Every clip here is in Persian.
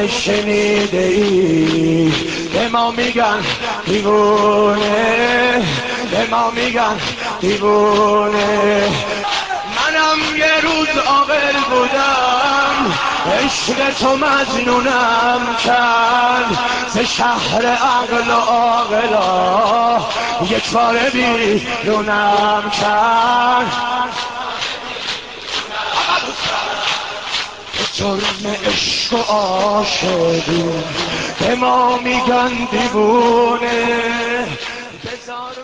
شنیده ای به ما میگن دیوونه، به ما میگن دیوونه. منم یه روز عاقل بودم، عشق تو مجنونم کرد. ز شهر عقل و عاقلا یه چاره بیرونم کرد. جرم عشق و عاشقی به ما میگن دیوونه. بذار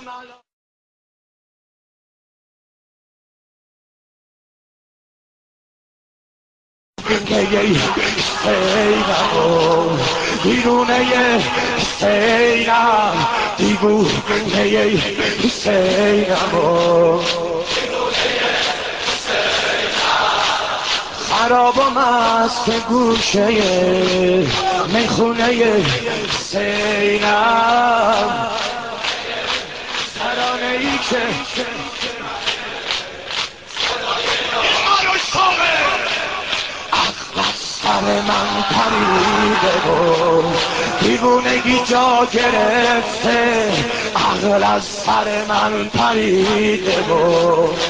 یه سینم دیوونه سینم، دیوونه سینم، خراب و مست گوشه میخونه سینم. ترانه ای که عقل از سر من پریده بود، دیوونگی جا گرفته. عقل از سر من پریده بود.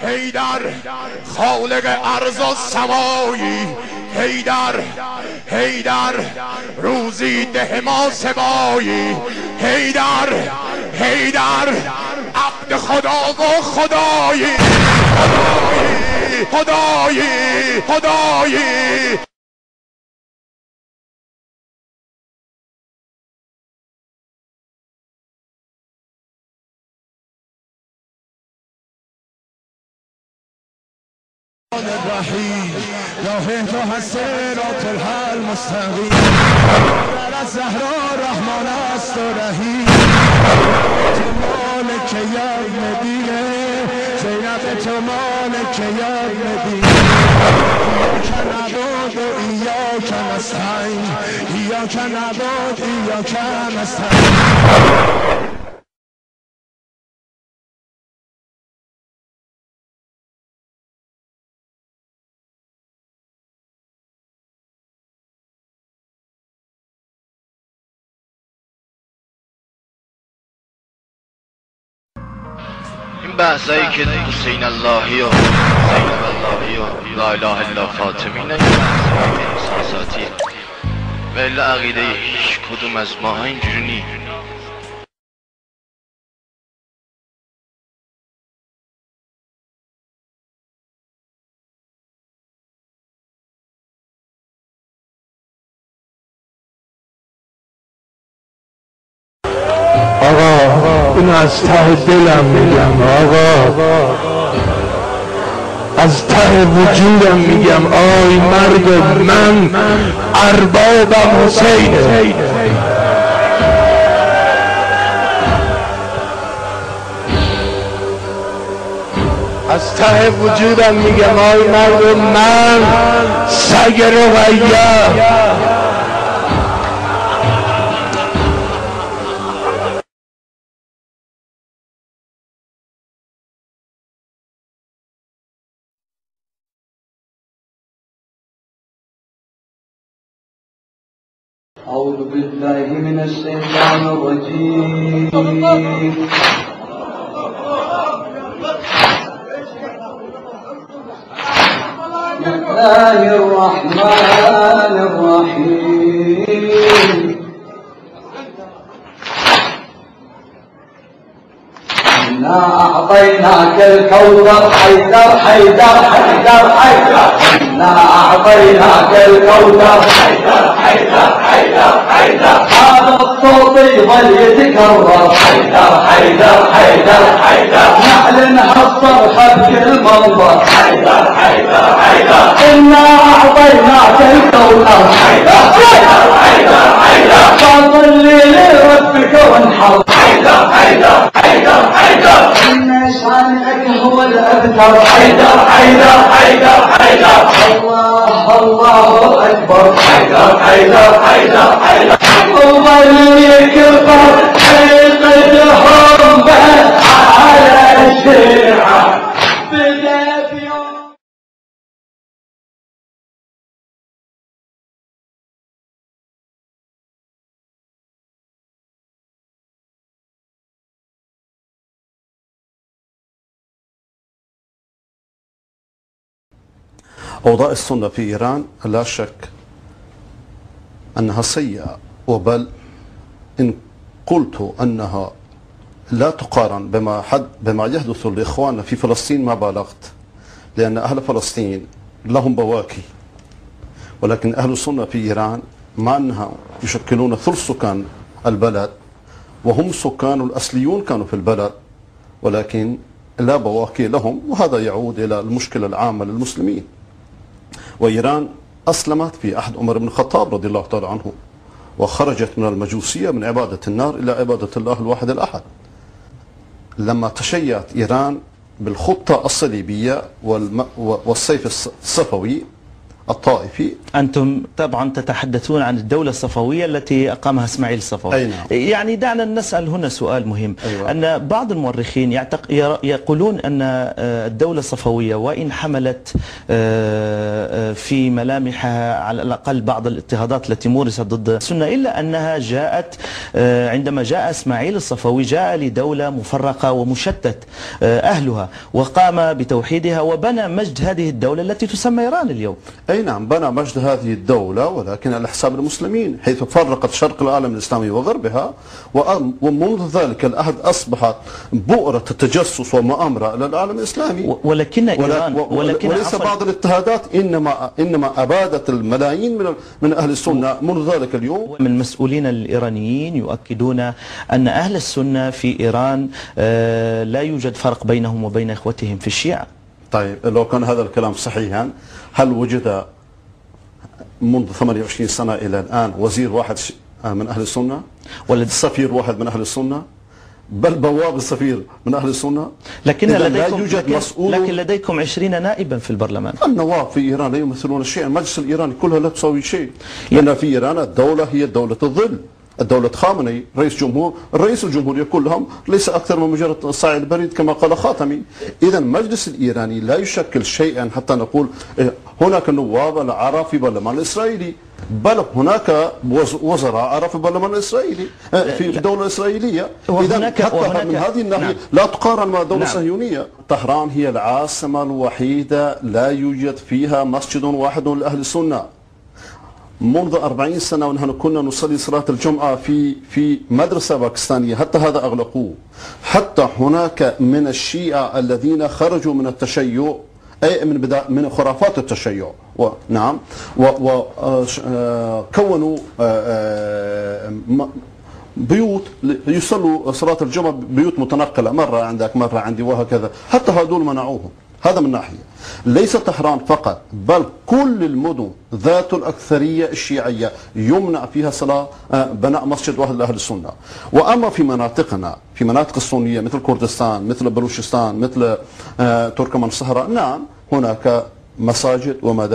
حیدر خالق ارض و سمایی، حیدر حیدر روزی ده ما سبایی، حیدر حیدر عبد خدا و خدایی، خدایی خدایی. الرحیم راه تو هست صراط الحل مستقیم، از زهرا رحمان است و رحیم. تو مالک یوم دینه، زینب تو مالک یوم دینه. ایاک نعبد و ایاک نستعین، ایاک نعبد ایاک نستعین. این بحثایی که حسین اللهی و زینب اللهی و لا اله الا فاطمی، نه این بحثای احساساتیه. ولی عقیده هیچ کدوم از ماها اینجوری نی. اینو از ته دلم میگم آقا، از ته وجودم میگم. آی مرد من اربابم حسینه. از ته وجودم میگم آی مردم، من سگ رقیه. أعوذ بالله من الشيطان الرجيم. بسم الله الرحمن الرحيم. إنا أعطيناك الكوثر حيدر حيدر حيدر حيدر. إنا أعطيناك الكوثر حيدر حيدر حيدر حيدر. هذا الصوت يظل يتكرر حيدر حيدر حيدر حيدر. نعلن هالصرخة بكل منظر حيدر حيدر حيدر. إنا أعطيناك الكوثر حيدر حيدر حيدر حيدر. فصلي لربك وانحر حيدر حيدر حيدر حيدر. إن شانئك هو الأبتر حيدر حيدر حيدر حيدر. الله الله أكبر حيدر حيدر حيدر حيدر. وظل يكبر حقد حبه على الشيعة بدا في يوم. أوضاع السنة في إيران لا شك أنها سيئة، وبل إن قلت أنها لا تقارن بما يحدث لإخواننا في فلسطين ما بالغت، لأن أهل فلسطين لهم بواكي، ولكن أهل السنة في إيران مع أنها يشكلون ثلث سكان البلد وهم سكان الأصليون كانوا في البلد، ولكن لا بواكي لهم، وهذا يعود إلى المشكلة العامة للمسلمين. وإيران أسلمت في عهد عمر بن الخطاب رضي الله تعالى عنه، وخرجت من المجوسية من عبادة النار إلى عبادة الله الواحد الأحد. لما تشيعت إيران بالخطة الصليبية والسيف الصفوي الطائفي. أنتم طبعا تتحدثون عن الدولة الصفوية التي أقامها إسماعيل الصفوي. أي نعم. يعني دعنا نسأل هنا سؤال مهم. أيوة. أن بعض المؤرخين يقولون أن الدولة الصفوية وإن حملت في ملامحها على الأقل بعض الاضطهادات التي مورست ضد السنة، إلا أنها جاءت عندما جاء إسماعيل الصفوي جاء لدولة مفرقة ومشتت أهلها، وقام بتوحيدها وبنى مجد هذه الدولة التي تسمى إيران اليوم. أي نعم، بنى مجد هذه الدولة، ولكن على حساب المسلمين، حيث فرقت شرق العالم الإسلامي وغربها، ومنذ ذلك العهد أصبحت بؤرة التجسس والمؤامرة على العالم الإسلامي. ولكن إيران وليس بعض الاضطهادات إنما أبادت الملايين من أهل السنة منذ ذلك اليوم. من المسؤولين الإيرانيين يؤكدون أن أهل السنة في إيران لا يوجد فرق بينهم وبين إخوتهم في الشيعة. طيب لو كان هذا الكلام صحيحا، هل وجد منذ 28 سنة إلى الآن وزير واحد من أهل السنة؟ ولا سفير واحد من أهل السنة؟ بل بواب السفير من أهل السنة؟ لكن لديكم 20 نائبا في البرلمان. النواب في إيران لا يمثلون شيئا، المجلس الإيراني كلها لا تساوي شيء، لأن في إيران الدولة هي دولة الظل، الدولة خامنئي رئيس الجمهورية كلهم ليس أكثر من مجرد صاعد البريد كما قال خاتمي. إذا المجلس الإيراني لا يشكل شيئا حتى نقول هناك نواب العرب في البرلمان الإسرائيلي، بل هناك وزراء عرب في البرلمان الإسرائيلي في الدولة الإسرائيلية. إذا حتى من هذه الناحية لا تقارن مع الدولة الصهيونية. طهران هي العاصمة الوحيدة لا يوجد فيها مسجد واحد لأهل السنة. منذ 40 سنة ونحن كنا نصلي صلاة الجمعة في مدرسة باكستانية، حتى هذا أغلقوه. حتى هناك من الشيعة الذين خرجوا من التشيع، أي من خرافات التشيع، نعم، وكونوا بيوت يصلوا صلاة الجمعة، بيوت متنقلة، مرة عندك مرة عندي وهكذا، حتى هذول منعوهم. هذا من ناحية. ليس طهران فقط، بل كل المدن ذات الأكثرية الشيعية يمنع فيها صلاة بناء مسجد واحد لأهل السنة. وأما في مناطقنا، في مناطق السنية مثل كردستان، مثل بلوچستان، مثل تركمان الصحراء، نعم هناك مساجد ومدارس